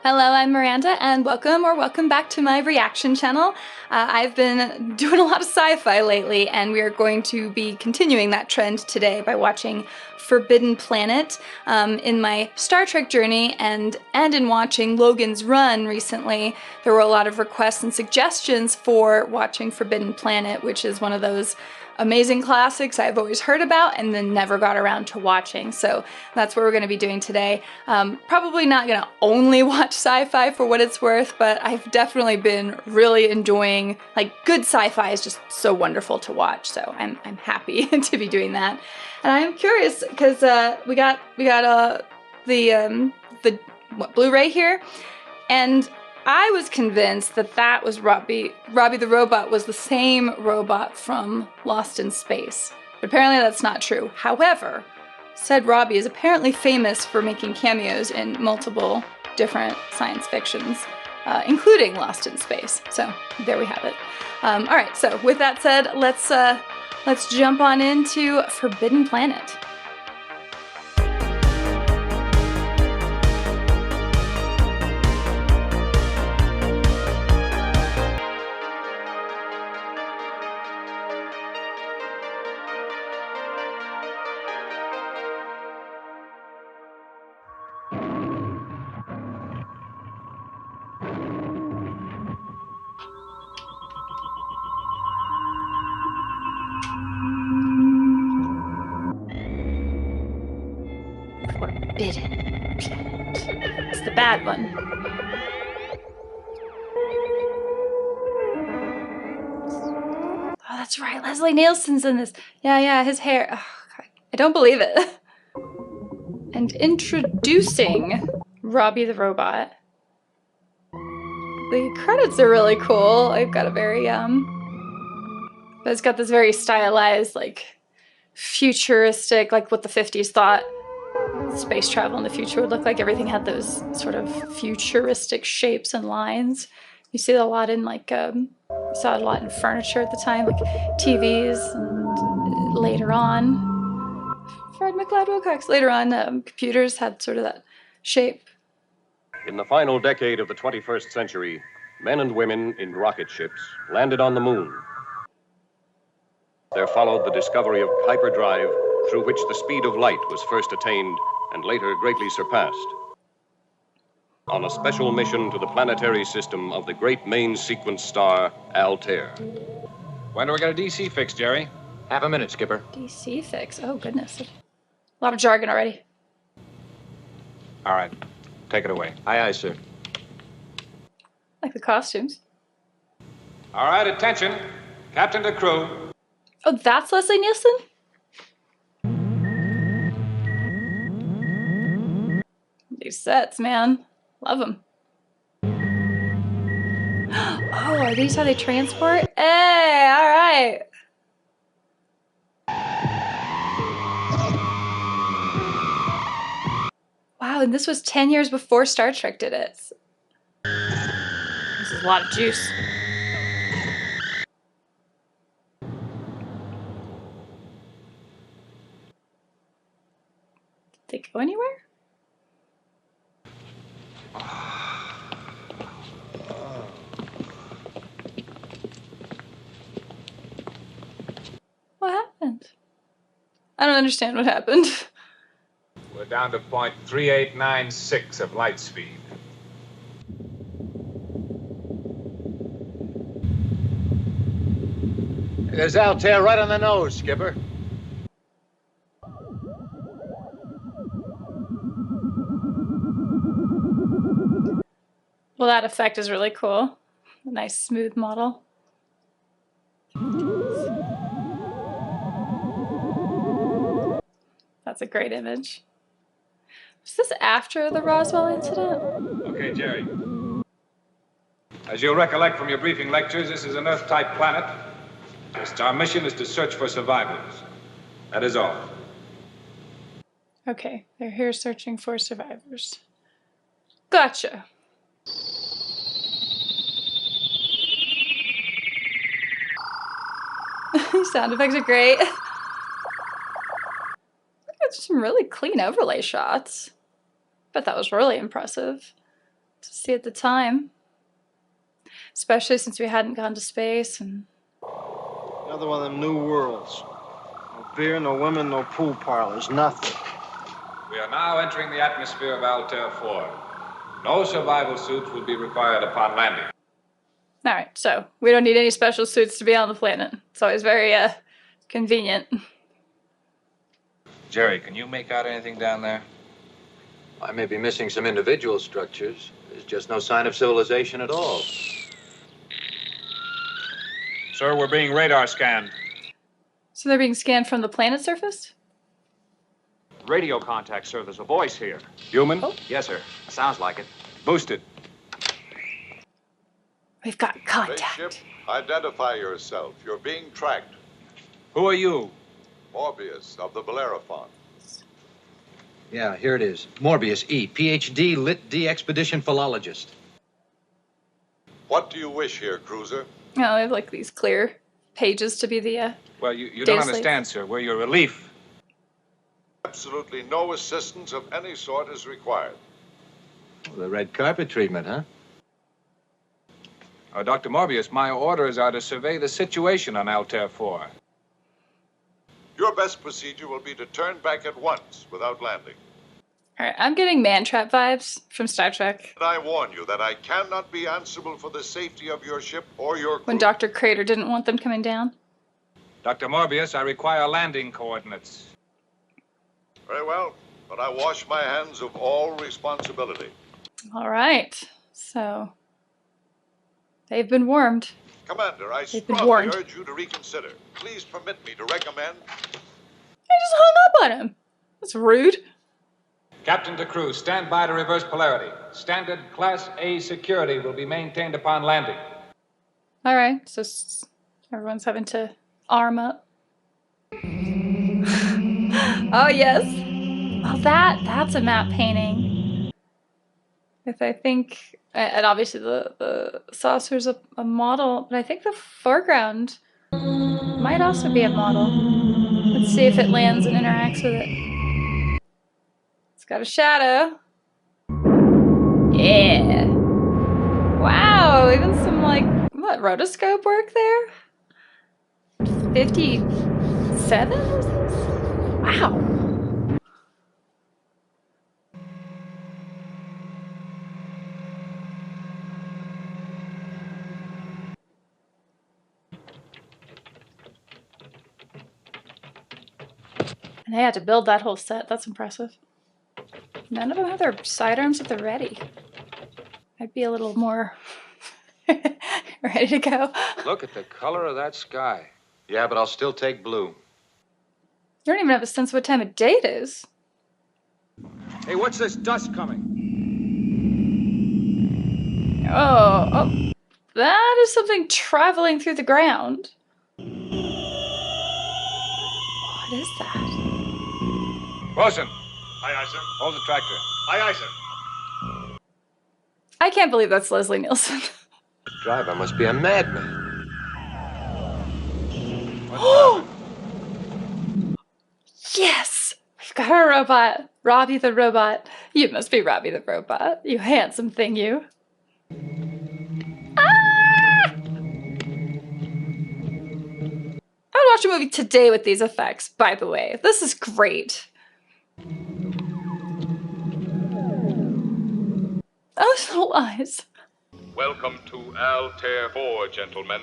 Hello, I'm Miranda, and welcome back to my reaction channel. I've been doing a lot of sci-fi lately, and we are going to be continuing that trend today by watching Forbidden Planet. In my Star Trek journey and in watching Logan's Run recently, there were a lot of requests and suggestions for watching Forbidden Planet, which is one of those amazing classics I've always heard about and then never got around to watching. So that's what we're going to be doing today. Probably not going to only watch sci-fi for what it's worth, but I've definitely been really enjoying, like, good sci-fi is just so wonderful to watch. So I'm happy to be doing that. And I'm curious because we got the Blu-ray here, and I was convinced that was Robbie the robot was the same robot from Lost in Space. But apparently that's not true. However, said Robbie is apparently famous for making cameos in multiple different science fictions, including Lost in Space. So there we have it. All right, so with that said, let's jump on into Forbidden Planet. Forbidden Planet. It's the bad one. Oh, that's right. Leslie Nielsen's in this. Yeah, his hair. Oh, God. I don't believe it. And introducing Robbie the robot. The credits are really cool. I've got a very, but it's got this very stylized, like, futuristic, like what the 50s thought space travel in the future would look like. Everything had those sort of futuristic shapes and lines. You see a lot in, like, you saw a lot in furniture at the time, like TVs, and later on, Fred McLeod Wilcox, later on, computers had sort of that shape. In the final decade of the 21st century, men and women in rocket ships landed on the moon. There followed the discovery of hyperdrive, through which the speed of light was first attained and later greatly surpassed. On a special mission to the planetary system of the great main sequence star, Altair. When do we get a DC fix, Jerry? Half a minute, Skipper. DC fix. Oh, goodness. A lot of jargon already. All right. Take it away. Aye, aye, sir. Like the costumes. All right, attention. Captain to crew. Oh, that's Leslie Nielsen? These sets, man. Love them. Oh, are these how they transport? Hey, all right. Wow, and this was 10 years before Star Trek did it. This is a lot of juice. Did they go anywhere? What happened? I don't understand what happened. We're down to point 3896 of light speed. There's Altair right on the nose, Skipper. Well, that effect is really cool. A nice smooth model. That's a great image. Was this after the Roswell incident? Okay, Jerry. As you'll recollect from your briefing lectures, this is an Earth-type planet. Our mission is to search for survivors. That is all. Okay, they're here searching for survivors. Gotcha. Sound effects are great. Look at some really clean overlay shots. Bet that was really impressive. to see at the time. Especially since we hadn't gone to space and... Another one of them new worlds. No beer, no women, no pool parlors, nothing. We are now entering the atmosphere of Altair 4. No survival suits will be required upon landing. All right, so we don't need any special suits to be on the planet. It's always very convenient. Jerry, can you make out anything down there? I may be missing some individual structures. There's just no sign of civilization at all. Sir, we're being radar scanned. So they're being scanned from the planet's surface? Radio contact, sir. There's a voice here. Human? Oh. Yes, sir. Sounds like it. Boosted. We've got contact. Spaceship, identify yourself. You're being tracked. Who are you? Morbius of the Bellerophon. Yeah, here it is. Morbius E, PhD, Lit D Expedition Philologist. What do you wish here, cruiser? Oh, they have like these clear pages to be the Well, you Data don't slate. understand, sir. We're your relief. Absolutely no assistance of any sort is required. Oh, the red carpet treatment, huh? Dr. Morbius, my orders are to survey the situation on Altair 4. Your best procedure will be to turn back at once without landing. Alright, I'm getting Man-Trap vibes from Star Trek. And I warn you that I cannot be answerable for the safety of your ship or your crew. When Dr. Crater didn't want them coming down. Dr. Morbius, I require landing coordinates. Very well, but I wash my hands of all responsibility. Alright, so they've been warned. Commander, I They've been strongly warned. urge you to reconsider. Please permit me to recommend... I just hung up on him. That's rude. Captain to crew, stand by to reverse polarity. Standard Class A security will be maintained upon landing. Alright, so everyone's having to arm up. Oh, yes. Well, that's a map painting. If I think, and obviously the saucer's a model, but I think the foreground might also be a model. Let's see if it lands and interacts with it. It's got a shadow. Yeah. Wow, even some like, what, rotoscope work there? 57? Wow. And they had to build that whole set. That's impressive. None of them have their sidearms at the ready. I'd be a little more ready to go. Look at the color of that sky. Yeah, but I'll still take blue. You don't even have a sense of what time of day it is. Hey, what's this dust coming? Oh, that is something traveling through the ground. What is that? Wilson, Aye, aye, sir. hold the tractor. Aye, aye, sir. I can't believe that's Leslie Nielsen. The driver must be a madman. Yes! We've got our robot. Robbie the robot. You must be Robbie the robot. You handsome thing, you. Ah! I would watch a movie today with these effects, by the way. This is great. Those little eyes. Welcome to Altair 4, gentlemen.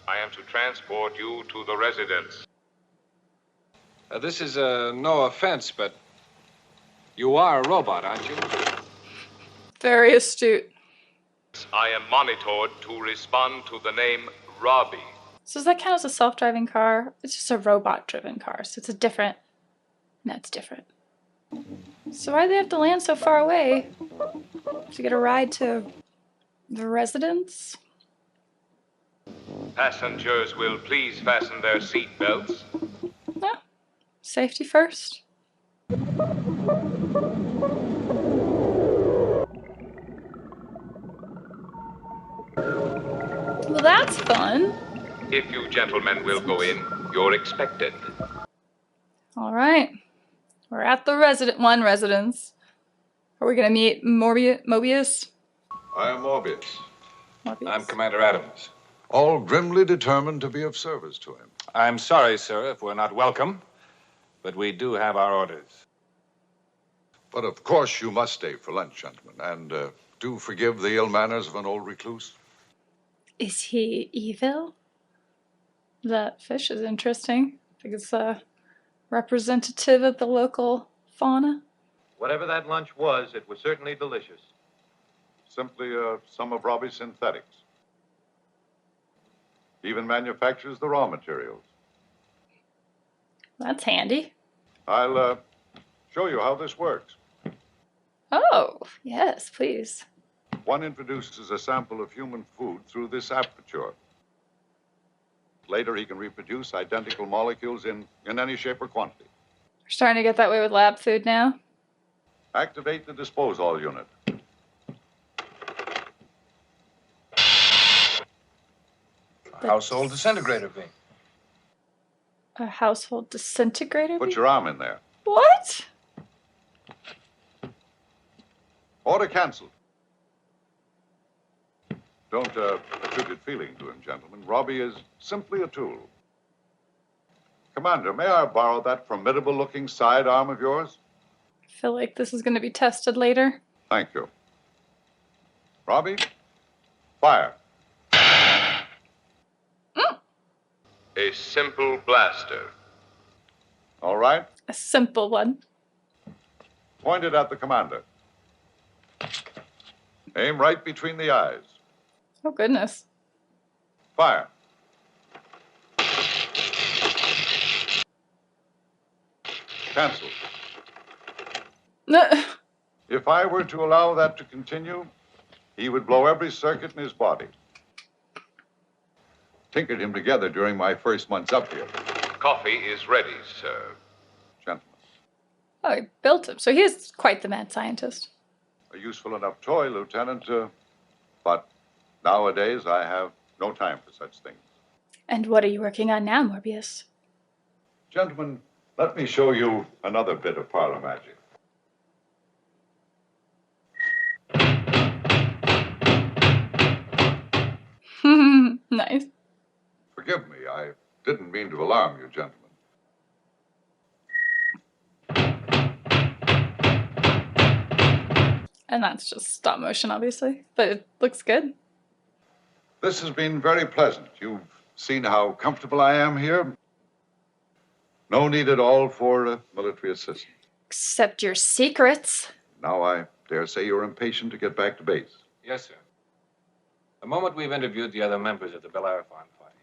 I am to transport you to the residence. This is no offense, but you are a robot, aren't you? Very astute. I am monitored to respond to the name Robbie. So does that count as a self-driving car? It's just a robot-driven car, so it's a different... No, it's different. So why do they have to land so far away? To get a ride to the residence? Passengers will please fasten their seat belts. No. Safety first. Well, that's fun. If you gentlemen will go in, you're expected. All right. We're at the residence. Are we going to meet Mobius? I am Morbius, Morbius. I'm Commander Adams. all grimly determined to be of service to him. I'm sorry, sir, if we're not welcome, but we do have our orders. But of course you must stay for lunch, gentlemen, and do forgive the ill manners of an old recluse. Is he evil? That fish is interesting. I think it's a representative of the local fauna. Whatever that lunch was, it was certainly delicious. Simply some of Robbie's synthetics. He even manufactures the raw materials. That's handy. I'll show you how this works. Oh, yes, please. One introduces a sample of human food through this aperture. Later, he can reproduce identical molecules in any shape or quantity. We're starting to get that way with lab food now. Activate the disposal unit. Household disintegrator beam. A household disintegrator? Put your arm in there. What? Order canceled. Don't attribute feeling to him, gentlemen. Robbie is simply a tool. Commander, may I borrow that formidable-looking sidearm of yours? I feel like this is going to be tested later. Thank you. Robbie, fire. A simple blaster. All right. A simple one. Point it at the commander. Aim right between the eyes. Oh, goodness. Fire. Cancel. No. If I were to allow that to continue, he would blow every circuit in his body. Tinkered him together during my first months up here. Coffee is ready, sir. Gentlemen, Oh, he built him. So he is quite the mad scientist. a useful enough toy, Lieutenant, but nowadays I have no time for such things. And what are you working on now, Morbius? Gentlemen, let me show you another bit of parlor magic. Nice. Forgive me, I didn't mean to alarm you, gentlemen. And that's just stop motion, obviously. But it looks good. This has been very pleasant. You've seen how comfortable I am here. No need at all for military assistance. Except your secrets. Now I dare say you're impatient to get back to base. Yes, sir. The moment we've interviewed the other members of the Bellerophon party.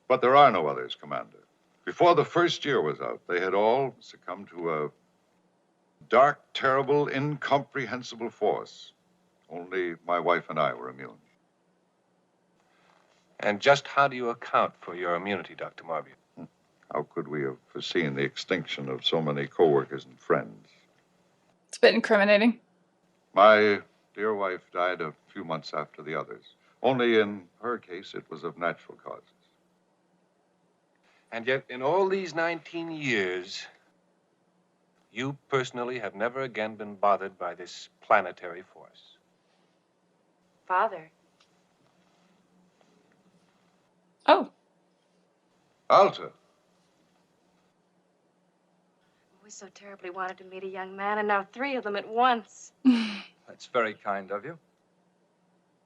But there are no others, Commander. Before the first year was out, they had all succumbed to a dark, terrible, incomprehensible force. Only my wife and I were immune. And just how do you account for your immunity, Dr. Morbius? How could we have foreseen the extinction of so many co-workers and friends? It's a bit incriminating. My dear wife died a few months after the others. Only in her case, it was of natural causes. And yet, in all these 19 years, you personally have never again been bothered by this planetary force. Father. Oh. Alta. We so terribly wanted to meet a young man, and now 3 of them at once. That's very kind of you.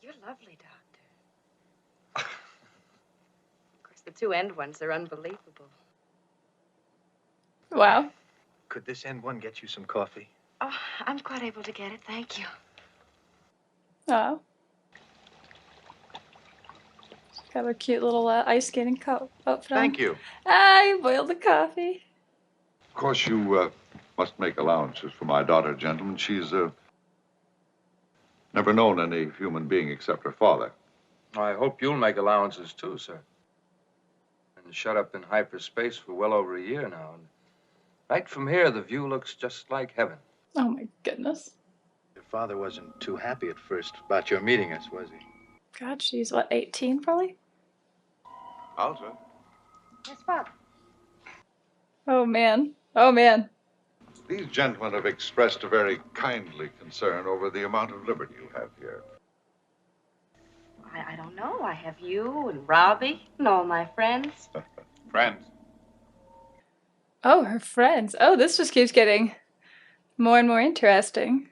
You're lovely, Doctor. Of course, the 2 end ones are unbelievable. Wow. Could this end one get you some coffee? Oh, I'm quite able to get it, thank you. Oh. Got a cute little ice skating outfit. Thank you. I boiled the coffee. Of course, you must make allowances for my daughter, gentlemen. She's never known any human being except her father. I hope you'll make allowances too, sir. Been shut up in hyperspace for well over a year now. And right from here, the view looks just like heaven. Oh my goodness. Your father wasn't too happy at first about your meeting us, was he? God, she's what, 18 probably? Alta. Yes, Father. Oh man. Oh man. These gentlemen have expressed a very kindly concern over the amount of liberty you have here. I don't know. I have you and Robbie and all my friends. Friends. Oh, her friends. Oh, this just keeps getting more and more interesting.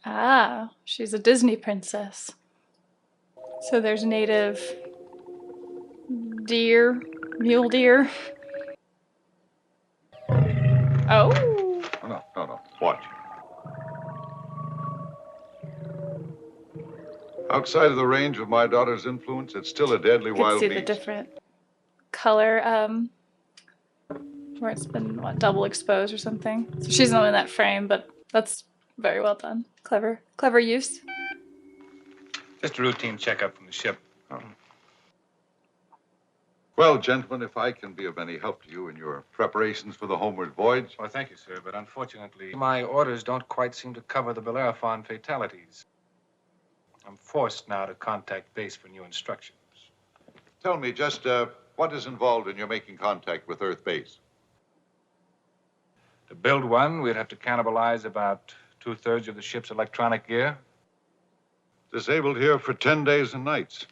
Ah, she's a Disney princess. So there's native deer, mule deer. Oh. No. Watch. Outside of the range of my daughter's influence, it's still a deadly You can wild see beast. the different color, where it's been, what, double exposed or something. So she's not in that frame, but that's very well done. Clever use. Just a routine checkup from the ship. Well, gentlemen, if I can be of any help to you in your preparations for the homeward voyage. Well, thank you, sir, but unfortunately, my orders don't quite seem to cover the Bellerophon fatalities. I'm forced now to contact base for new instructions. Tell me just what is involved in your making contact with Earth base? To build one, we'd have to cannibalize about 2/3 of the ship's electronic gear. Disabled here for 10 days and nights.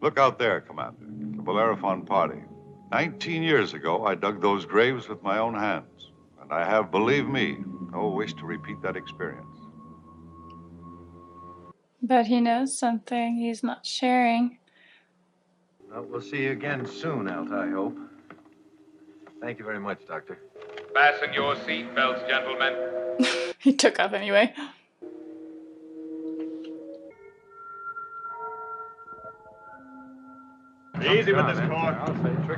Look out there, Commander. The Bellerophon party. 19 years ago, I dug those graves with my own hands. And I have, believe me, no wish to repeat that experience. But he knows something he's not sharing. Well, we'll see you again soon, Alt, I hope. Thank you very much, Doctor. Fasten your seatbelts, gentlemen. He took off anyway. Easy with this cord.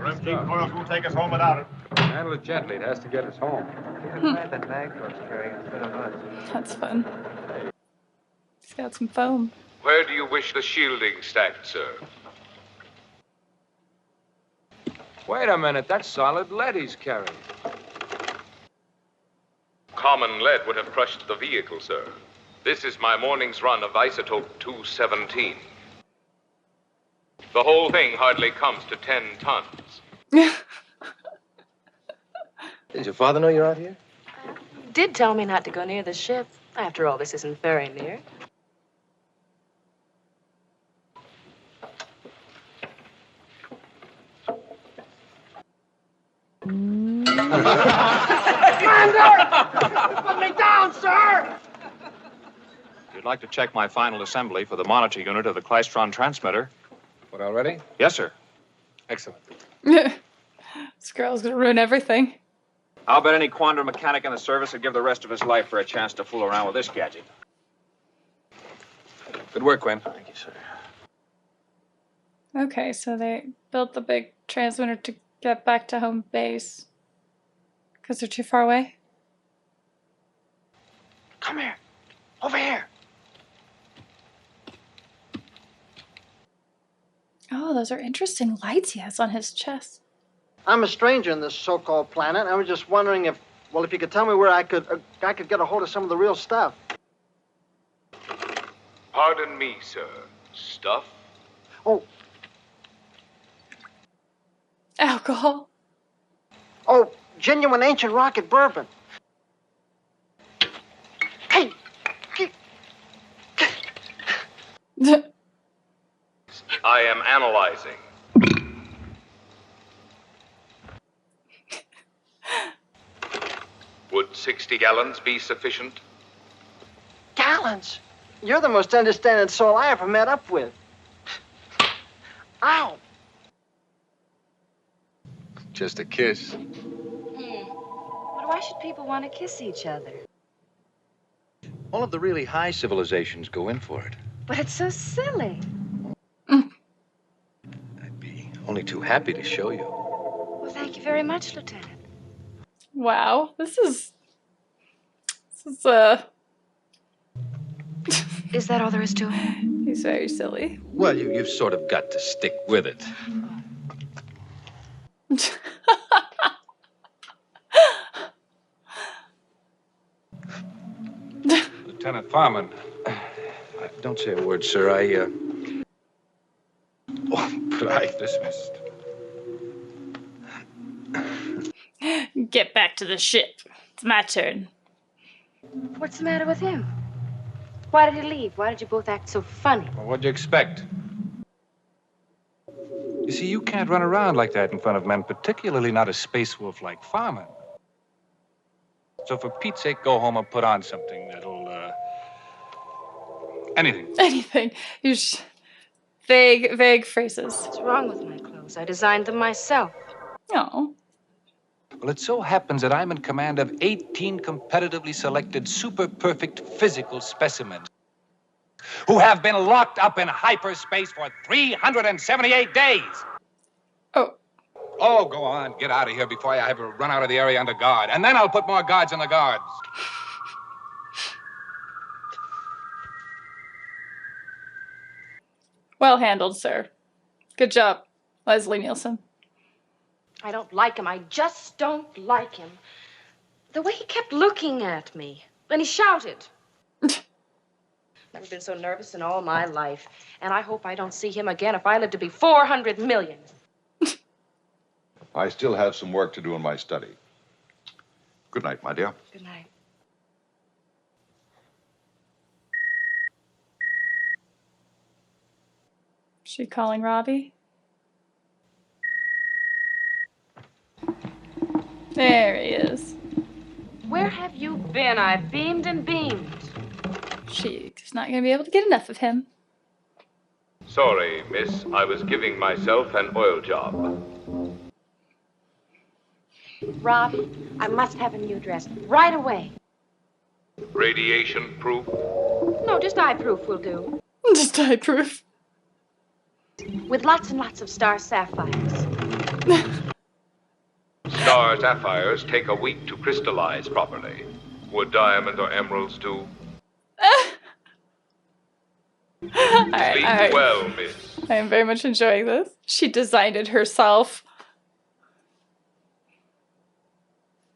Rusty coils won't take us home without it. Handle it gently. It has to get us home. That bag Karl's carrying instead of us. That's fun. He's got some foam. Where do you wish the shielding stacked, sir? Wait a minute. That's solid lead he's carrying. Common lead would have crushed the vehicle, sir. This is my morning's run of isotope 217. The whole thing hardly comes to 10 tons. Does your father know you're out here? Did tell me not to go near the ship. After all, this isn't very near. Put me down, sir! If you'd like to check my final assembly for the monitor unit of the Klystron transmitter. What, already? Yes, sir. Excellent. This girl's gonna ruin everything. I'll bet any quantum mechanic in the service would give the rest of his life for a chance to fool around with this gadget. Good work, Quinn. Thank you, sir. Okay, so they built the big transmitter to get back to home base. Because they're too far away? Come here. Over here. Oh, those are interesting lights he has on his chest. I'm a stranger in this so-called planet. I was just wondering if you could tell me where I could get a hold of some of the real stuff. Pardon me, sir. Stuff? Oh. Alcohol. Oh, genuine ancient rocket bourbon. Hey! I am analyzing. Would 60 gallons be sufficient? Gallons? You're the most understanding soul I ever met up with. Ow! Just a kiss. But why should people want to kiss each other? All of the really high civilizations go in for it. But it's so silly. I'd be only too happy to show you. Well, thank you very much, Lieutenant. Wow, this is Is that all there is to it? He's very silly. Well, you've sort of got to stick with it. Lieutenant Farman. Don't say a word, sir. But I dismissed. Get back to the ship. It's my turn. What's the matter with him? Why did he leave? Why did you both act so funny? Well, what'd you expect? You see, you can't run around like that in front of men, particularly not a space wolf like Farman. So for Pete's sake, go home and put on something that'll, anything. Anything. You just... Vague phrases. What's wrong with my clothes? I designed them myself. Oh. Well, it so happens that I'm in command of 18 competitively selected super perfect physical specimens who have been locked up in hyperspace for 378 days. Oh. Oh, go on. Get out of here before I have to run out of the area under guard. And then I'll put more guards on the guards. Well handled, sir. Good job, Leslie Nielsen. I don't like him. I just don't like him. The way he kept looking at me. And he shouted. Never been so nervous in all my life. And I hope I don't see him again if I live to be 400 million. I still have some work to do in my study. Good night, my dear. Good night. Is she calling Robbie? There he is. Where have you been? I've beamed and beamed. She's not going to be able to get enough of him. Sorry, miss. I was giving myself an oil job. Robbie, I must have a new dress right away. Radiation proof? No, just eye proof will do. Just eye proof. With lots and lots of star sapphires. Star sapphires take a week to crystallize properly. Would diamonds or emeralds do? All right. Sleep well, miss. I am very much enjoying this. She designed it herself.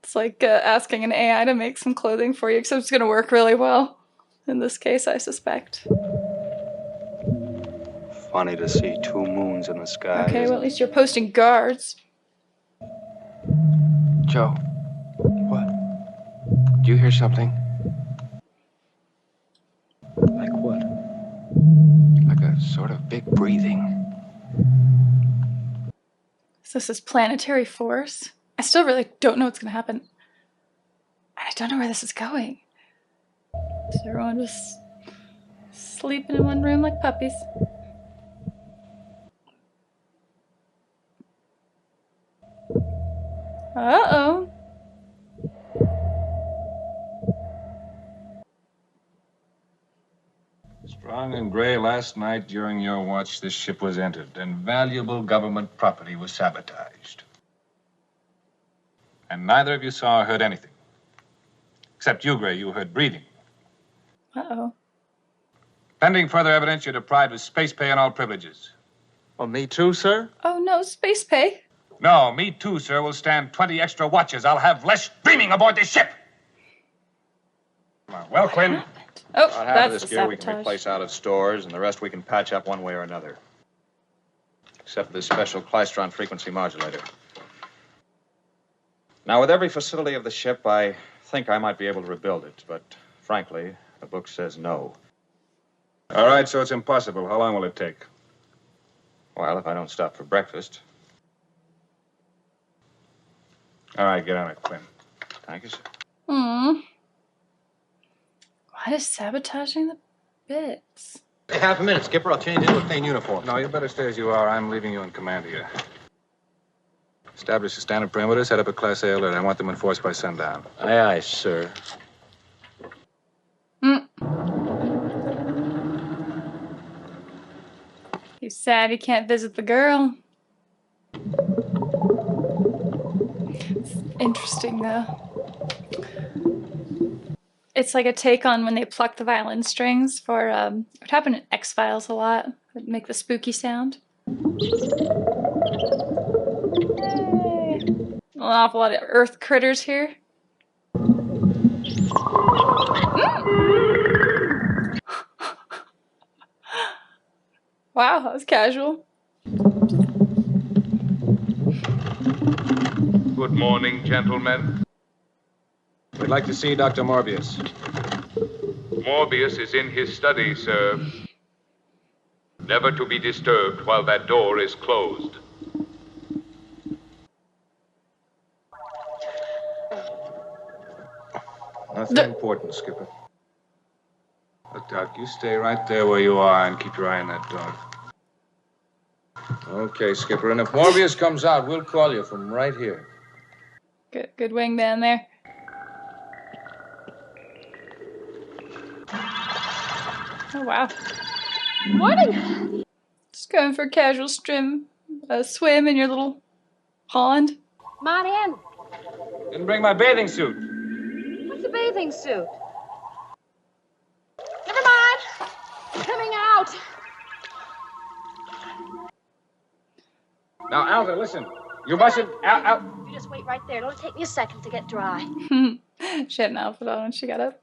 It's like asking an AI to make some clothing for you, except it's going to work really well. In this case, I suspect. Funny to see two moons in the sky. Okay, well, at least you're posting guards. Joe, what? Do you hear something? Like what? Like a sort of big breathing. So this is planetary force. I still really don't know what's going to happen. And I don't know where this is going. Is everyone just sleeping in one room like puppies? Uh-oh. Strong and Gray, last night during your watch, this ship was entered, and valuable government property was sabotaged. And neither of you saw or heard anything. Except you, Gray, you heard breathing. Uh-oh. Pending further evidence, you're deprived of space pay and all privileges. Well, me too, sir? Oh no, space pay. No, me too, sir, will stand 20 extra watches. I'll have less streaming aboard this ship. Well, Quinn. Oh, About half that's of this the gear we can sabotage. replace out of stores, and the rest we can patch up one way or another. Except for this special klystron frequency modulator. Now, with every facility of the ship, I think I might be able to rebuild it, but frankly, the book says no. All right, so it's impossible. How long will it take? Well, if I don't stop for breakfast. All right, get on it, Quinn. Thank you, sir. What is sabotaging the bits? Hey, half a minute, Skipper. I'll change into a clean uniform. No, you better stay as you are. I'm leaving you in command here. Establish a standard perimeter, set up a Class A alert. I want them enforced by sundown. Aye, aye, sir. He's sad he can't visit the girl. It's interesting, though. It's like a take on when they pluck the violin strings for, it happened in X-Files a lot. It'd make the spooky sound. Yay. An awful lot of earth critters here. Wow, that was casual. Who Good morning, gentlemen. We'd like to see Dr. Morbius. Morbius is in his study, sir. Never to be disturbed while that door is closed. Nothing important, Skipper. Look, Doc, you stay right there where you are and keep your eye on that dog. Okay, Skipper, and if Morbius comes out, we'll call you from right here. Good wingman there. Oh, wow. Morning. Just going for a casual swim in your little pond. Come on in. Didn't bring my bathing suit. What's a bathing suit? Never mind. Coming out. Now, Alva, listen. You mustn't... You just wait right there. It'll take me a second to get dry. She had an outfit on when she got up.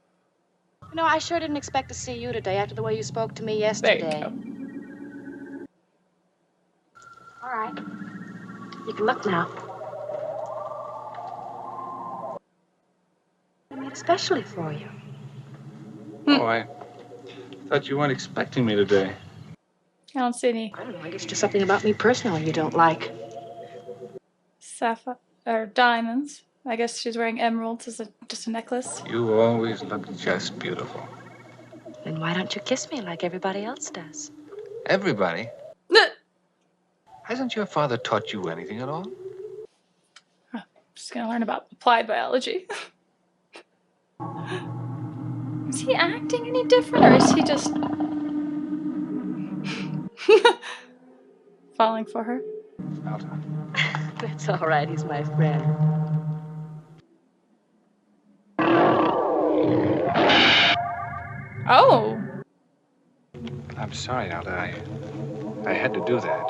You know, I sure didn't expect to see you today after the way you spoke to me yesterday. There you All right. You can look now. I made especially for you. Oh, I thought you weren't expecting me today. I don't see any I don't know. I guess just something about me personally you don't like. sapphire or diamonds. I guess she's wearing emeralds as just a necklace. You always look just beautiful. Then why don't you kiss me like everybody else does? Everybody? Hasn't your father taught you anything at all? Just gonna learn about applied biology. Is he acting any different, or is he just falling for her? Alta. That's all right. He's my friend. Oh. I'm sorry, Alta. I had to do that.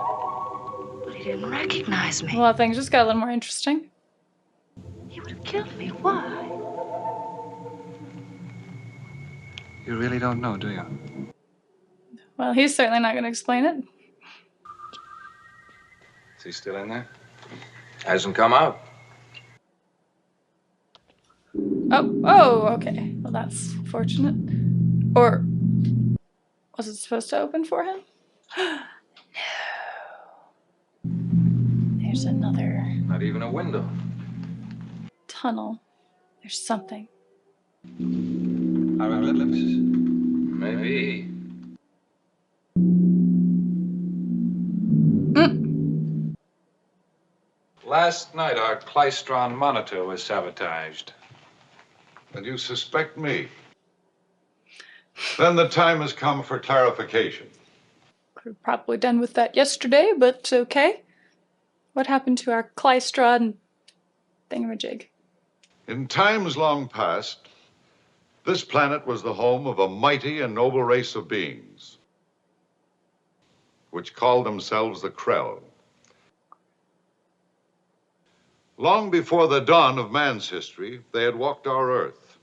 But he didn't recognize me. Well, things just got a little more interesting. He would have killed me. Why? You really don't know, do you? Well, he's certainly not going to explain it. Is he still in there? Hasn't come out. Oh, okay. Well, that's fortunate. Or was it supposed to open for him? No. There's another Not even a window. tunnel. There's something. Hieroglyphs? Maybe. Last night, our Klystron monitor was sabotaged. And you suspect me? Then the time has come for clarification. Could have probably done with that yesterday, but okay. What happened to our Klystron thingamajig? In times long past, this planet was the home of a mighty and noble race of beings, which called themselves the Krell. Long before the dawn of man's history, they had walked our Earth.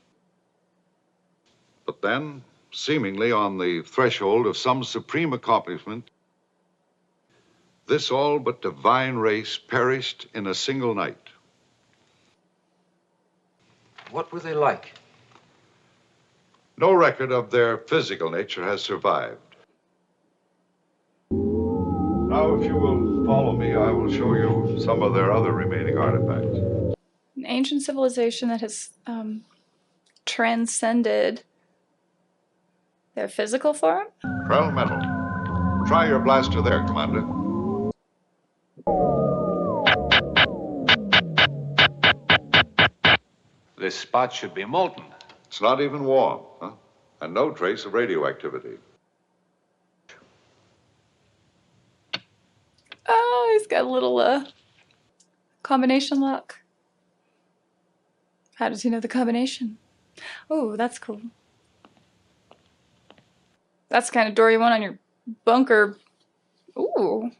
But then, seemingly on the threshold of some supreme accomplishment, this all but divine race perished in a single night. What were they like? No record of their physical nature has survived. Now, if you will follow me, I will show you some of their other remaining artifacts. An ancient civilization that has transcended their physical form? Krell metal. Try your blaster there, Commander. This spot should be molten. It's not even warm, huh? And no trace of radioactivity. Oh, he's got a little combination lock. How does he know the combination? Oh, that's cool. That's the kind of door you want on your bunker. Ooh.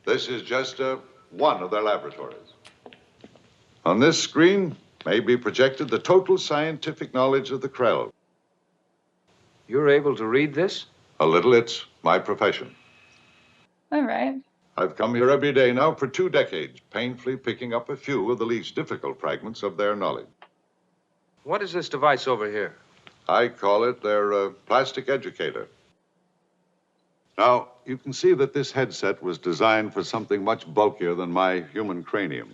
This is just one of their laboratories. On this screen may be projected the total scientific knowledge of the Krell. You're able to read this? A little, it's my profession. All right. I've come here every day now for 2 decades, painfully picking up a few of the least difficult fragments of their knowledge. What is this device over here? I call it their plastic educator. Now, you can see that this headset was designed for something much bulkier than my human cranium,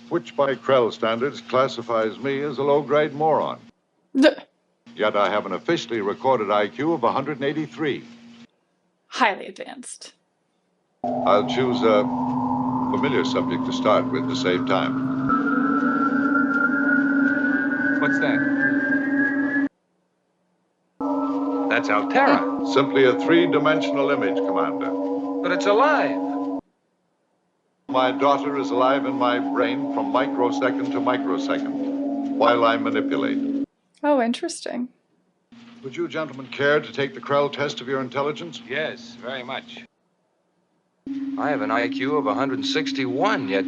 which by Krell standards classifies me as a low-grade moron. Yet I have an officially recorded IQ of 183. Highly advanced. I'll choose a familiar subject to start with to save time. What's that? That's Altera. Simply a 3-dimensional image, Commander. But it's alive. My daughter is alive in my brain from microsecond to microsecond while I manipulate. Oh, interesting. Would you gentlemen care to take the Krell test of your intelligence? Yes, very much. I have an IQ of 161, yet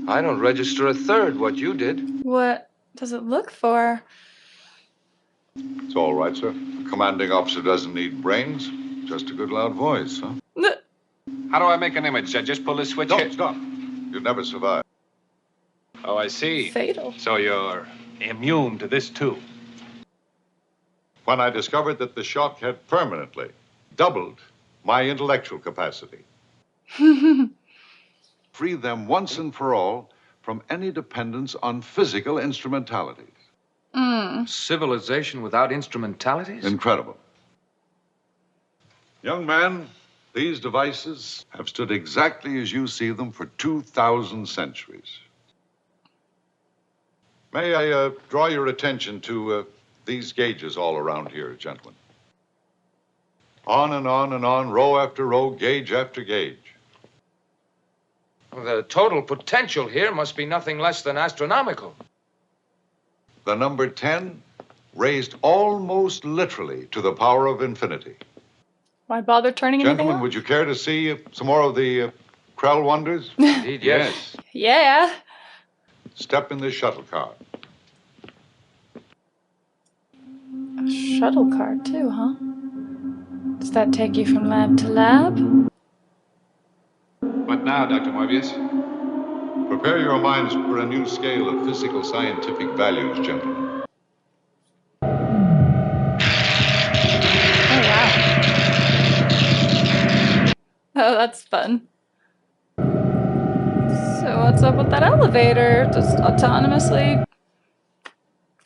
I don't register a third what you did. What does it look for? It's all right, sir. A commanding officer doesn't need brains, just a good loud voice, huh? How do I make an image? I just pull this switch Don't here? stop. You'd never survive. Oh, I see. Fatal. So you're immune to this, too. When I discovered that the shock had permanently doubled my intellectual capacity. Free them once and for all from any dependence on physical instrumentalities. Civilization without instrumentalities? Incredible. Young man, these devices have stood exactly as you see them for 2,000 centuries. May I draw your attention to these gauges all around here, gentlemen? On and on and on, row after row, gauge after gauge. The total potential here must be nothing less than astronomical. The number 10 raised almost literally to the power of infinity. Why bother turning anything Gentlemen, off? would you care to see some more of the Krell wonders? Indeed, yes. Yeah. Step in this shuttle car. A shuttle car too, huh? Does that take you from lab to lab? What now, Dr. Morbius? Prepare your minds for a new scale of physical scientific values, gentlemen. Oh, wow. Oh, that's fun. So what's up with that elevator? Just autonomously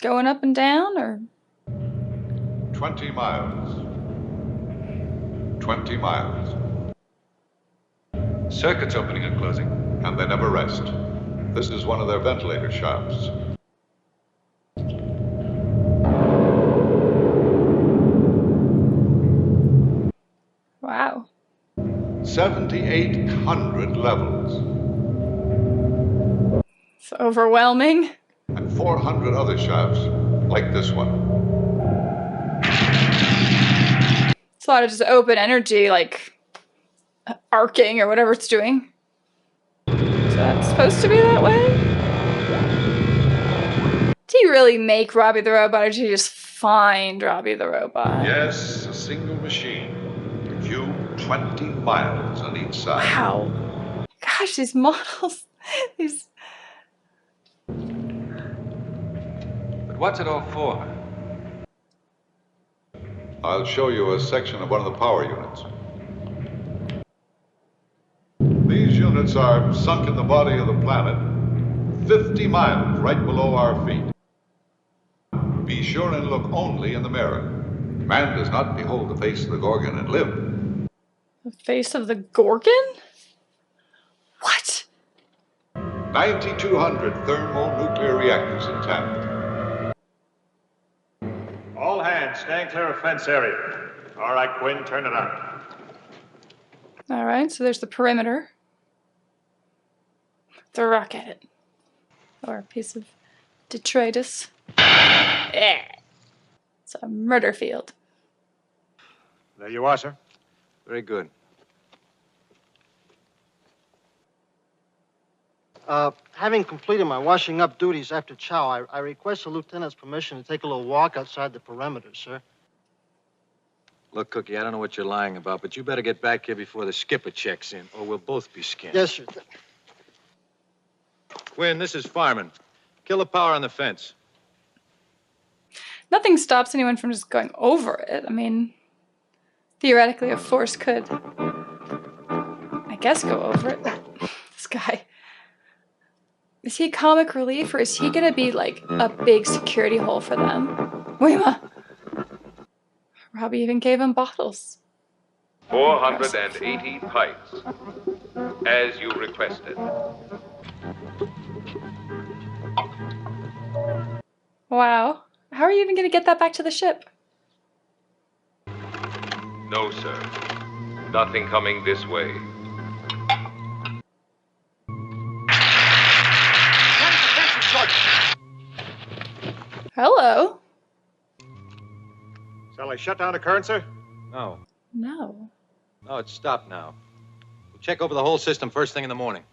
going up and down, or? 20 miles. 20 miles. Circuits opening and closing. And they never rest. This is one of their ventilator shafts. Wow. 7,800 levels. It's overwhelming. And 400 other shafts like this one. It's a lot of just open energy, like arcing or whatever it's doing. Is that supposed to be that way? Do you really make Robbie the Robot, or do you just find Robbie the Robot? Yes, a single machine. A cube 20 miles on each side. Wow. Gosh, these models, these... But what's it all for? I'll show you a section of one of the power units. These units are sunk in the body of the planet 50 miles right below our feet. Be sure and look only in the mirror. Man does not behold the face of the Gorgon and live. The face of the Gorgon? What? 9,200 thermonuclear reactors intact. All hands, stand clear of fence area. All right, Quinn, turn it on. All right, so there's the perimeter. Throw a rock at it. Or a piece of detritus. It's a murder field. There you are, sir. Very good. Having completed my washing up duties after chow, I request the lieutenant's permission to take a little walk outside the perimeter, sir. Look, Cookie, I don't know what you're lying about, but you better get back here before the skipper checks in, or we'll both be skinned. Yes, sir. Quinn, this is Fireman. Kill the power on the fence. Nothing stops anyone from just going over it. I mean, theoretically, a force could, I guess, go over it. This guy. Is he comic relief, or is he gonna be like a big security hole for them? Weema. Robbie even gave him bottles. 480 pints, as you requested. Wow. How are you even gonna get that back to the ship? No, sir. Nothing coming this way. Hello. Shall I shut down the current, sir? No. No. No, it's stopped now. We'll check over the whole system first thing in the morning.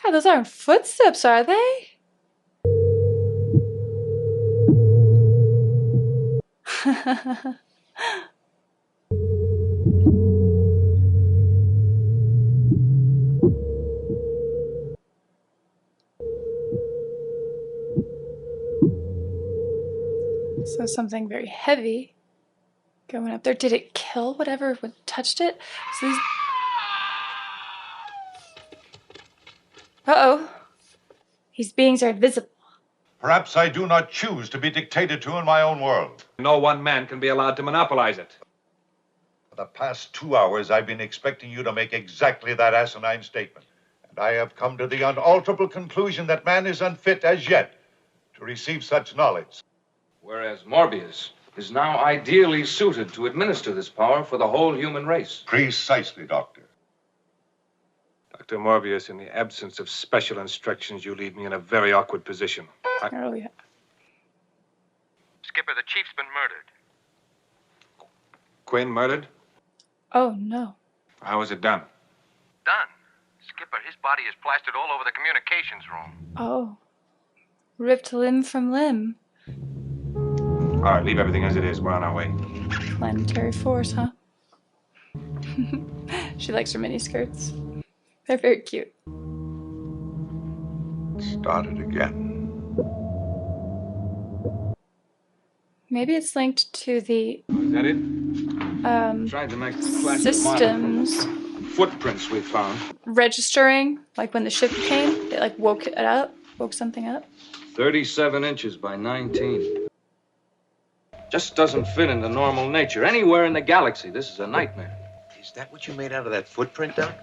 God, those aren't footsteps, are they? So something very heavy going up there. Did it kill whatever touched it? So these... Uh-oh. These beings are invisible. Perhaps I do not choose to be dictated to in my own world. No one man can be allowed to monopolize it. For the past 2 hours, I've been expecting you to make exactly that asinine statement. And I have come to the unalterable conclusion that man is unfit as yet to receive such knowledge. Whereas Morbius is now ideally suited to administer this power for the whole human race. Precisely, Doctor. Dr. Morbius, in the absence of special instructions, you leave me in a very awkward position. Oh, yeah. Skipper, the chief's been murdered. Quinn murdered? Oh, no. How was it done? Done. Skipper, his body is plastered all over the communications room. Oh. Ripped limb from limb. All right, leave everything as it is. We're on our way. Planetary force, huh? She likes her mini skirts. They're very cute. Start it again. Maybe it's linked to the Is that it? Tried to make systems footprints we found. registering, like when the ship came, they like woke it up, woke something up. 37 inches by 19. Just doesn't fit into normal nature. Anywhere in the galaxy, this is a nightmare. Is that what you made out of that footprint, Doc?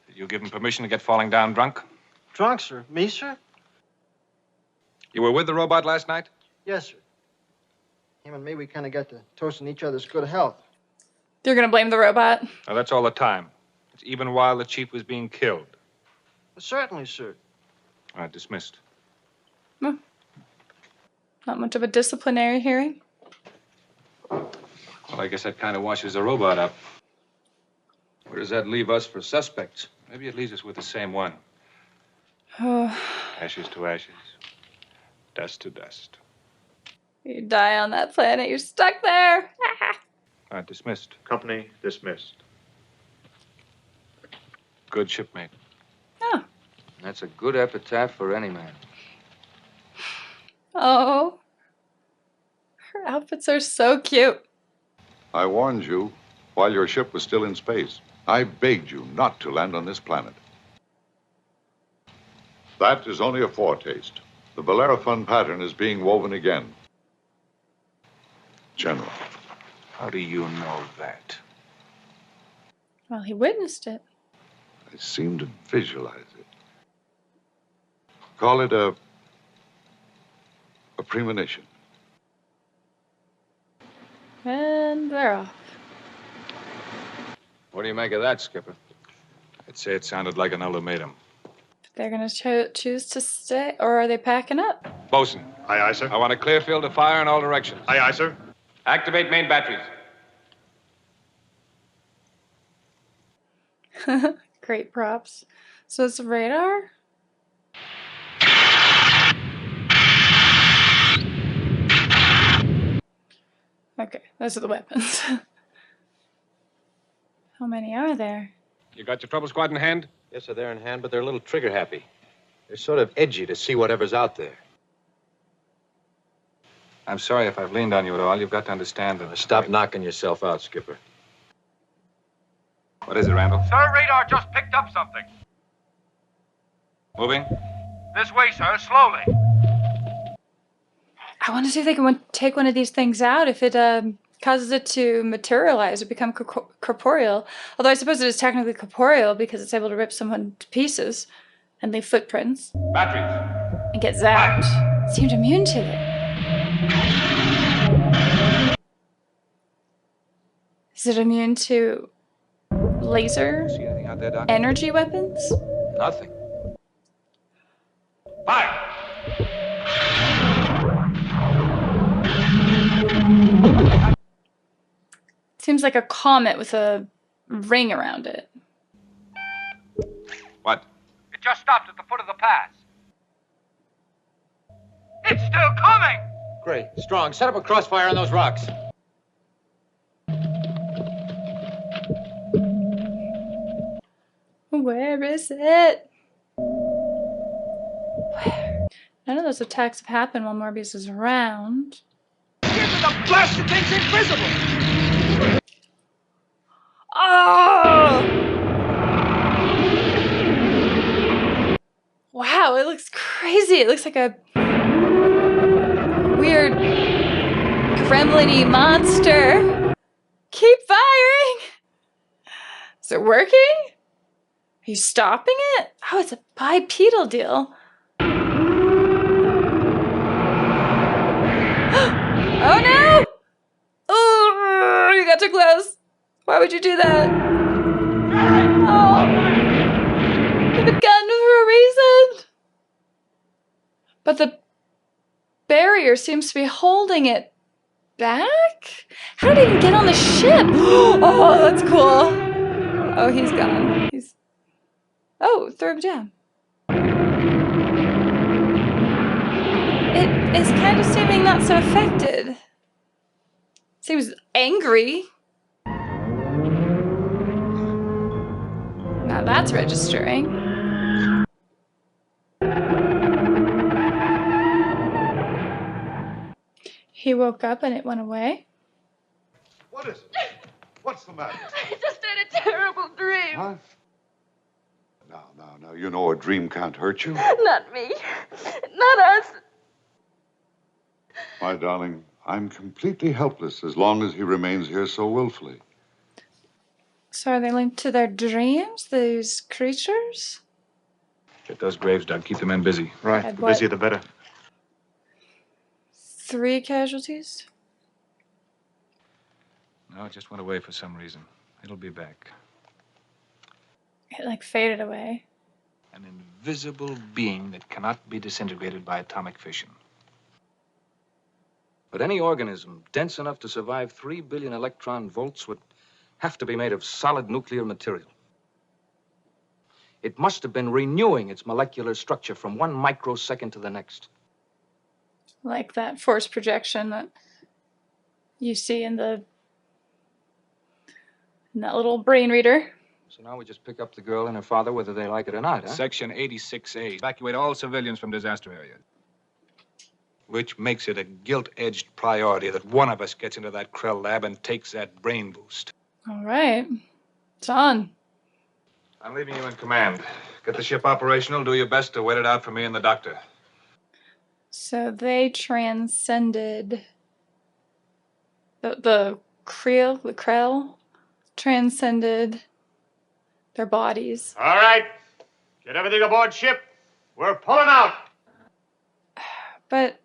Did you give him permission to get falling down drunk? Drunk, sir? Me, sir? You were with the robot last night? Yes, sir. Him and me, we kind of got to toasting each other's good health. You're gonna blame the robot? Oh, that's all the time. It's even while the chief was being killed. Certainly, sir. All right, dismissed. Not much of a disciplinary hearing. Well, I guess that kind of washes the robot up. Where does that leave us for suspects? Maybe it leaves us with the same one. Oh, Ashes to ashes. Dust to dust. you die on that planet, you're stuck there. All right, dismissed. Company dismissed. Good shipmate. Oh. That's a good epitaph for any man. Oh. Her outfits are so cute. I warned you while your ship was still in space. I begged you not to land on this planet. That is only a foretaste. The Bellerophon pattern is being woven again. General. How do you know that? Well, he witnessed it. I seem to visualize it. Call it a premonition. And they're off. What do you make of that, Skipper? I'd say it sounded like an ultimatum. They're gonna choose to stay, or are they packing up? Bosun. Aye, aye, sir. I want a clear field of fire in all directions. Aye, aye, sir. Activate main batteries. Great props. So it's radar? Okay, those are the weapons. How many are there? You got your trouble squad in hand? Yes, sir, they're in hand, but they're a little trigger happy. They're sort of edgy to see whatever's out there. I'm sorry if I've leaned on you at all. You've got to understand that. Stop knocking yourself out, Skipper. What is it, Randall? Sir, radar just picked up something. Moving? This way, sir, slowly. I want to see if they can take one of these things out, if it causes it to materialize or become corporeal. Although I suppose it is technically corporeal because it's able to rip someone to pieces and leave footprints. Batteries. And get zapped. It seemed immune to it. Is it immune to laser See anything out there, Doc? energy weapons? Nothing. Fire! Seems like a comet with a ring around it. What? It just stopped at the foot of the pass. It's still coming! Great. Strong, set up a crossfire on those rocks. Where is it? Where? None of those attacks have happened while Morbius is around. Give me the blasted thing's invisible! Oh! Wow, it looks crazy. It looks like a weird gremlin-y monster. Keep firing! Is it working? Are you stopping it? Oh, it's a bipedal deal. Oh no! Oh, you got too close. Why would you do that? Oh, give it gun for a reason. But the barrier seems to be holding it back? How did it even get on the ship? Oh, that's cool. Oh, he's gone. Oh, throw him down. It is kind of seeming not so affected. Seems angry. Now that's registering. He woke up and it went away. What is it? What's the matter? I just had a terrible dream. Huh? Now, you know a dream can't hurt you. Not me. Not us. My darling, I'm completely helpless as long as he remains here so willfully. So are they linked to their dreams, these creatures? Get those graves dug. Keep the men busy. Right. Had The what? busier the better. 3 casualties? No, it just went away for some reason. It'll be back. It like faded away. An invisible being that cannot be disintegrated by atomic fission. But any organism dense enough to survive 3 billion electron volts would have to be made of solid nuclear material. It must have been renewing its molecular structure from one microsecond to the next. Like that force projection that you see in that little brain reader. So now we just pick up the girl and her father whether they like it or not, huh? Section 86A. Evacuate all civilians from disaster areas. Which makes it a gilt-edged priority that one of us gets into that Krell lab and takes that brain boost. All right. It's on. I'm leaving you in command. Get the ship operational. Do your best to wait it out for me and the doctor. So they transcended the Krell transcended their bodies. All right. Get everything aboard ship. We're pulling out. But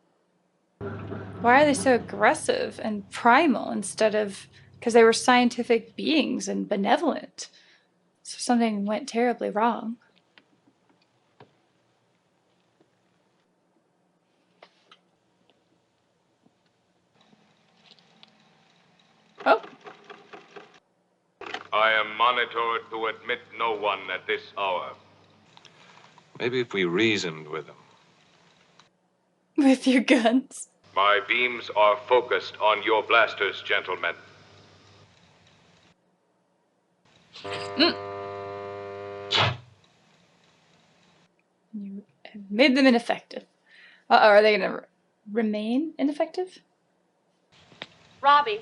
why are they so aggressive and primal instead of... Because they were scientific beings and benevolent. So something went terribly wrong. Oh. I am monitored to admit no one at this hour. Maybe if we reasoned with them. With your guns. My beams are focused on your blasters, gentlemen. You have made them ineffective. Are they going to remain ineffective? Robbie,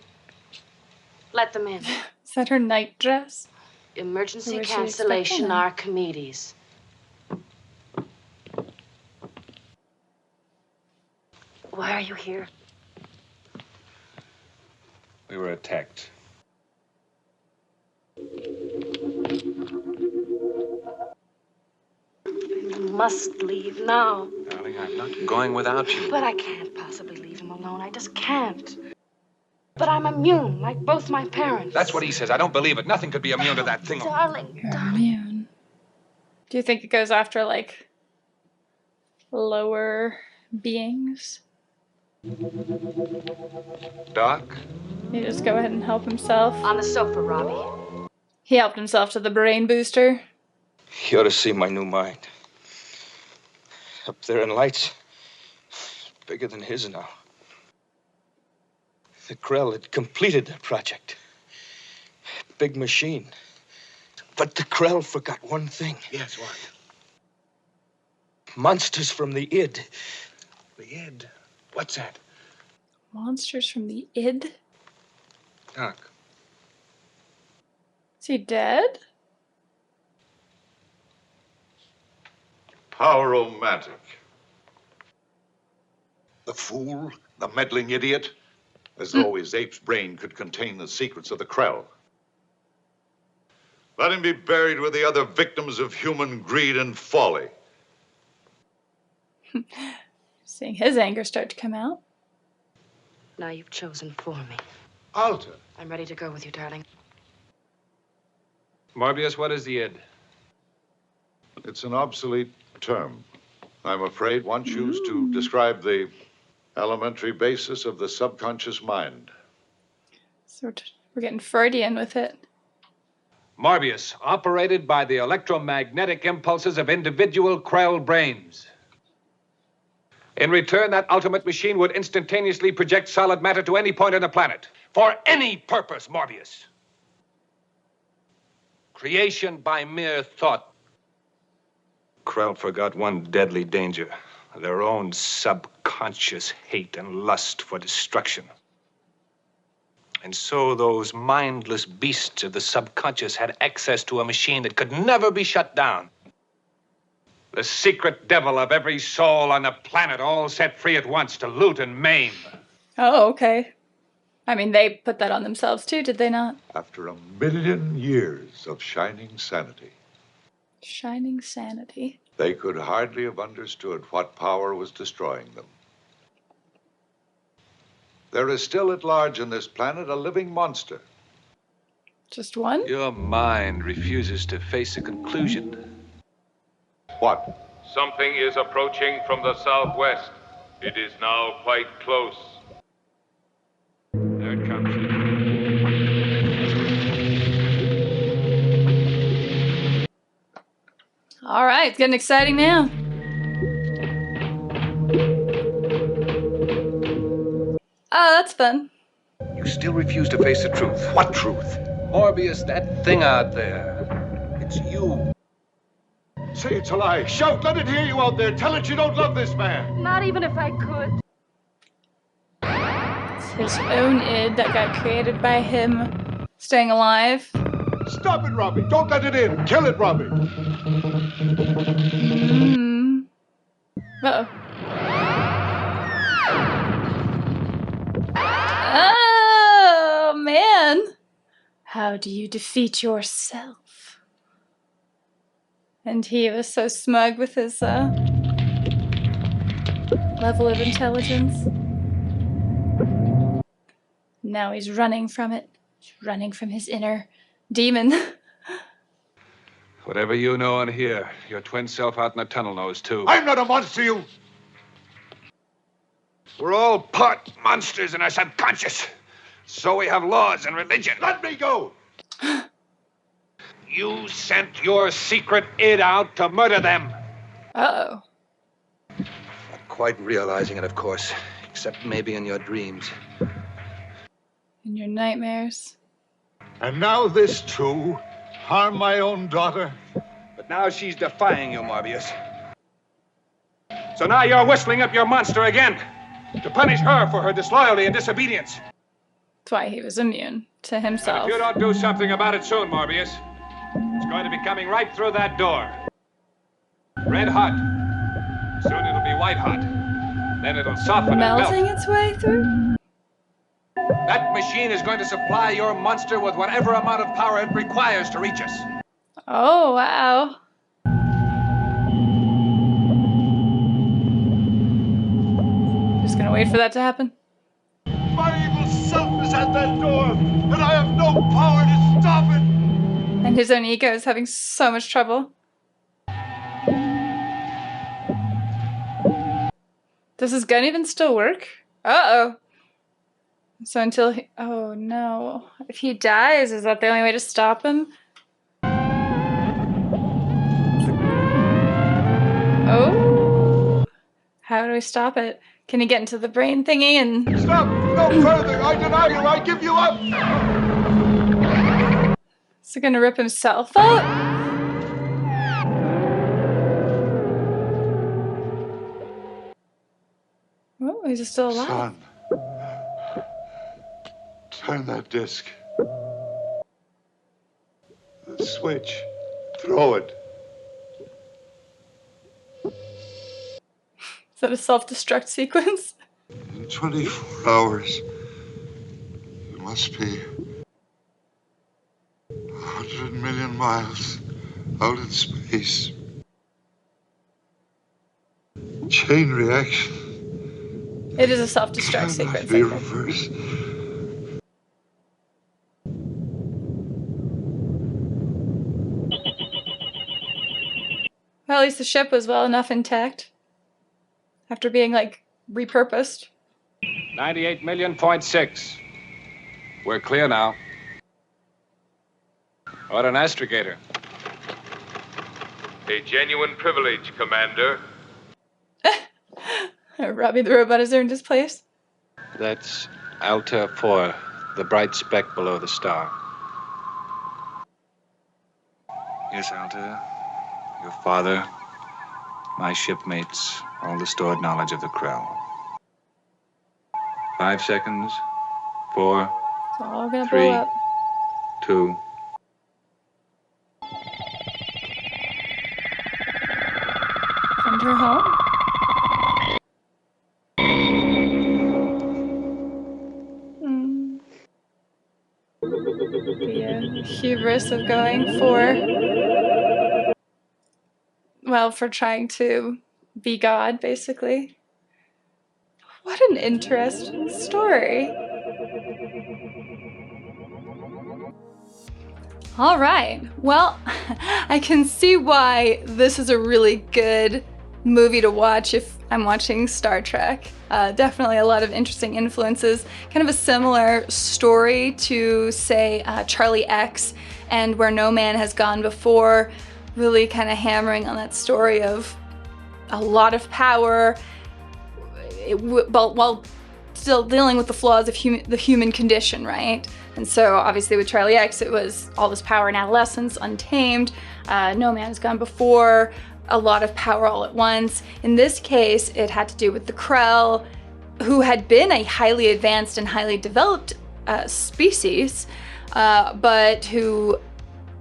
let them in. Is that her night dress? Emergency Where is she cancellation expecting them? Archimedes. Why are you here? We were attacked. You must leave now. Darling, I'm not going without you. But I can't possibly leave him alone. I just can't. But I'm immune, like both my parents. That's what he says. I don't believe it. Nothing could be immune to that thing. Darling, You're darling. immune. Do you think it goes after, like, lower beings? Doc? He just go ahead and help himself. On the sofa, Robbie. He helped himself to the brain booster. You ought to see my new mind. Up there in lights. Bigger than his now. The Krell had completed their project. Big machine. But the Krell forgot one thing. Yes, what? Monsters from the id. The id? What's that? Monsters from the id? Doc. Is he dead? How romantic. The fool, the meddling idiot, as though his ape's brain could contain the secrets of the Krell. Let him be buried with the other victims of human greed and folly. Seeing his anger start to come out. Now you've chosen for me. Alta. I'm ready to go with you, darling. Morbius, what is the id? It's an obsolete term. I'm afraid once used to describe the elementary basis of the subconscious mind. We're getting Freudian with it. Morbius, operated by the electromagnetic impulses of individual Krell brains. In return, that ultimate machine would instantaneously project solid matter to any point on the planet. For any purpose, Morbius. Creation by mere thought. Krell forgot one deadly danger. Their own subconscious hate and lust for destruction. And so those mindless beasts of the subconscious had access to a machine that could never be shut down. The secret devil of every soul on the planet, all set free at once to loot and maim. Oh, okay. I mean, they put that on themselves too, did they not? After 1,000,000 years of shining sanity, Shining sanity. they could hardly have understood what power was destroying them. There is still at large on this planet a living monster. Just one? Your mind refuses to face a conclusion. What? Something is approaching from the southwest. It is now quite close. There it comes. All right, it's getting exciting now. Oh, that's fun. You still refuse to face the truth. What truth? Morbius, that thing out there. It's you. Say it's a lie. Shout, let it hear you out there. Tell it you don't love this man. Not even if I could. It's his own id that got created by him staying alive. Stop it, Robbie. Don't let it in. Kill it, Robbie. Uh-oh. Oh, man. How do you defeat yourself? And he was so smug with his level of intelligence. Now he's running from it. He's running from his inner demon. Whatever you know and hear, your twin self out in the tunnel knows too. I'm not a monster, you. We're all part monsters in our subconscious. So we have laws and religion. Let me go. You sent your secret id out to murder them. Uh-oh. Not quite realizing it, of course. except maybe in your dreams. In your nightmares. And now this too? Harm my own daughter? But now she's defying you, Morbius. So now you're whistling up your monster again to punish her for her disloyalty and disobedience. That's why he was immune to himself. And if you don't do something about it soon, Morbius, it's going to be coming right through that door. Red hot. Soon it'll be white hot. Then it'll soften and Melting melt. its way through? That machine is going to supply your monster with whatever amount of power it requires to reach us. Oh, wow. Just gonna wait for that to happen. My evil self is at that door, and I have no power to stop it! And his own ego is having so much trouble. Does his gun even still work? Uh-oh. So until he... Oh, no. If he dies, is that the only way to stop him? Oh. How do we stop it? Can he get into the brain thingy and... Stop! No further! I deny you! I give you up! Is he gonna rip himself up? Oh, he's still alive. Son, turn that disc. The switch. Throw it. Is that a self-destruct sequence? In 24 hours, you must be 100 million miles out in space. Chain reaction. It is a self-destruct sequence. Be reversed. Well, at least the ship was well enough intact. After being, like, repurposed. 98.6. We're clear now. What an astragator. A genuine privilege, Commander. Robbie the robot has earned his place. That's Alta 4, the bright speck below the star. Yes, Alta. Your father, my shipmates, all the stored knowledge of the Krell. 5 seconds. 4, It's all gonna 3, blow up. 2. Send her home. The hubris of going for, well, for trying to be God, basically. What an interesting story. All right. Well, I can see why this is a really good movie to watch if I'm watching Star Trek. Definitely a lot of interesting influences. Kind of a similar story to, say, Charlie X and Where No Man Has Gone Before. Really kind of hammering on that story of a lot of power, while still dealing with the flaws of the human condition, right? And so obviously with Charlie X, it was all this power in adolescence, untamed. No Man Has Gone Before, a lot of power all at once. In this case, it had to do with the Krell, who had been a highly advanced and highly developed species, but who,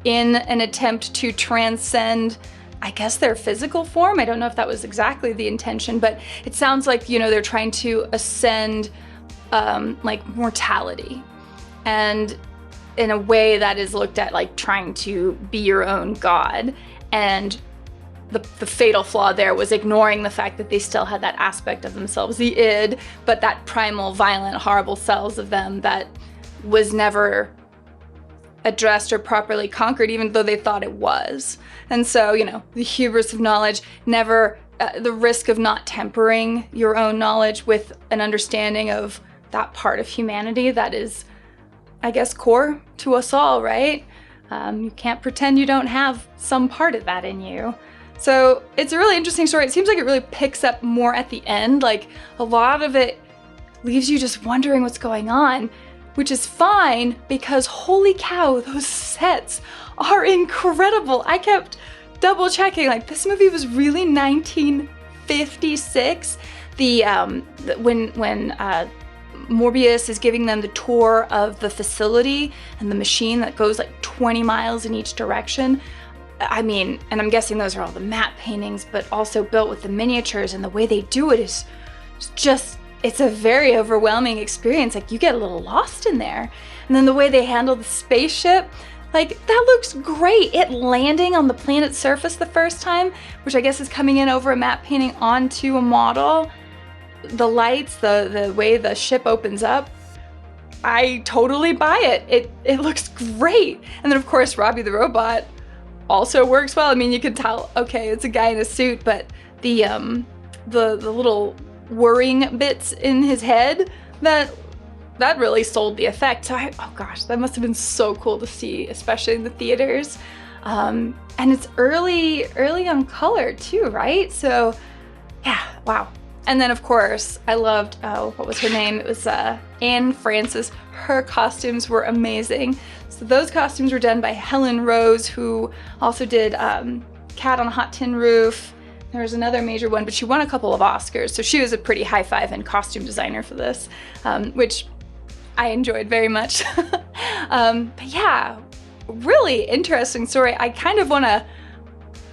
in an attempt to transcend, I guess, their physical form, I don't know if that was exactly the intention, but it sounds like, you know, they're trying to ascend like mortality. And in a way that is looked at like trying to be your own god. And the fatal flaw there was ignoring the fact that they still had that aspect of themselves, the id, but that primal, violent, horrible selves of them that was never addressed or properly conquered, even though they thought it was. And so, you know, the hubris of knowledge, never, the risk of not tempering your own knowledge with an understanding of that part of humanity that is, I guess, core to us all, right? You can't pretend you don't have some part of that in you. So it's a really interesting story. It seems like it really picks up more at the end. Like, a lot of it leaves you just wondering what's going on, which is fine because holy cow, those sets are incredible. I kept double checking, like this movie was really 1956. When Morbius is giving them the tour of the facility and the machine that goes like 20 miles in each direction. I mean, and I'm guessing those are all the matte paintings, but also built with the miniatures, and the way they do it is just, it's a very overwhelming experience. Like you get a little lost in there. And then the way they handle the spaceship, like that looks great. It landing on the planet's surface the first time, which I guess is coming in over a matte painting onto a model. The lights, the way the ship opens up, I totally buy it. It looks great. And then of course, Robbie the robot also works well. I mean, you can tell, okay, it's a guy in a suit, but the little whirring bits in his head, that really sold the effect. So oh gosh, that must have been so cool to see, especially in the theaters. And it's early on color too, right? So yeah, wow. And then of course, I loved, what was her name? It was Anne Francis. Her costumes were amazing. So those costumes were done by Helen Rose, who also did Cat on a Hot Tin Roof. There was another major one, but she won a couple of Oscars. So she was a pretty high five and costume designer for this, which I enjoyed very much. But yeah, really interesting story. I kind of want to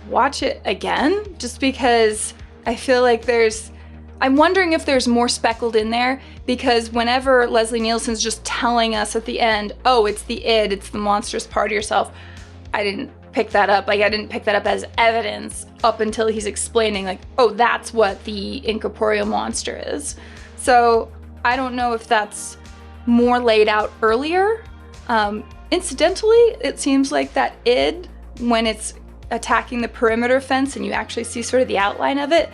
watch it again just because I feel like I'm wondering if there's more speckled in there, because whenever Leslie Nielsen's just telling us at the end, oh, it's the id, it's the monstrous part of yourself, I didn't pick that up. Like I didn't pick that up as evidence up until he's explaining like, oh, that's what the incorporeal monster is. So I don't know if that's more laid out earlier. Incidentally, it seems like that id, when it's attacking the perimeter fence and you actually see sort of the outline of it,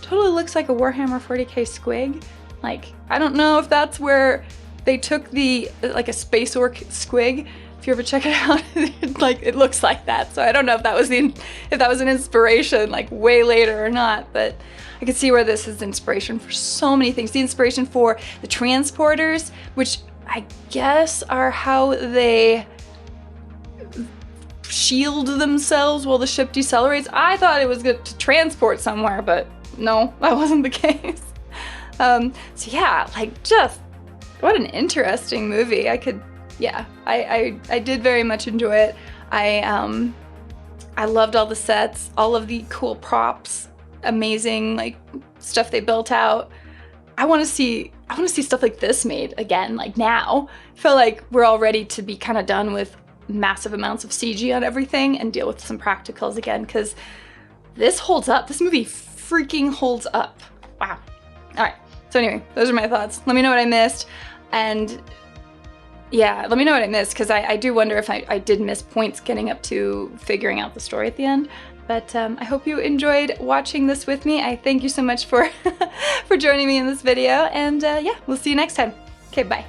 totally looks like a Warhammer 40k squig. Like, I don't know if that's where they took like a space orc squig. If you ever check it out, like it looks like that. So I don't know if that was an inspiration like way later or not, but I could see where this is inspiration for so many things. The inspiration for the transporters, which I guess are how they shield themselves while the ship decelerates. I thought it was good to transport somewhere, but no, that wasn't the case. So yeah, like just what an interesting movie. I did very much enjoy it. I loved all the sets, all of the cool props, amazing like stuff they built out. I want to see stuff like this made again, like now. I feel like we're all ready to be kind of done with massive amounts of CG on everything and deal with some practicals again, because this holds up. This movie freaking holds up. Wow. All right. So anyway, those are my thoughts. Let me know what I missed. And yeah, let me know what I missed, because I do wonder if I did miss points getting up to figuring out the story at the end. But I hope you enjoyed watching this with me. I thank you so much for, for joining me in this video. And yeah, we'll see you next time. Okay, bye.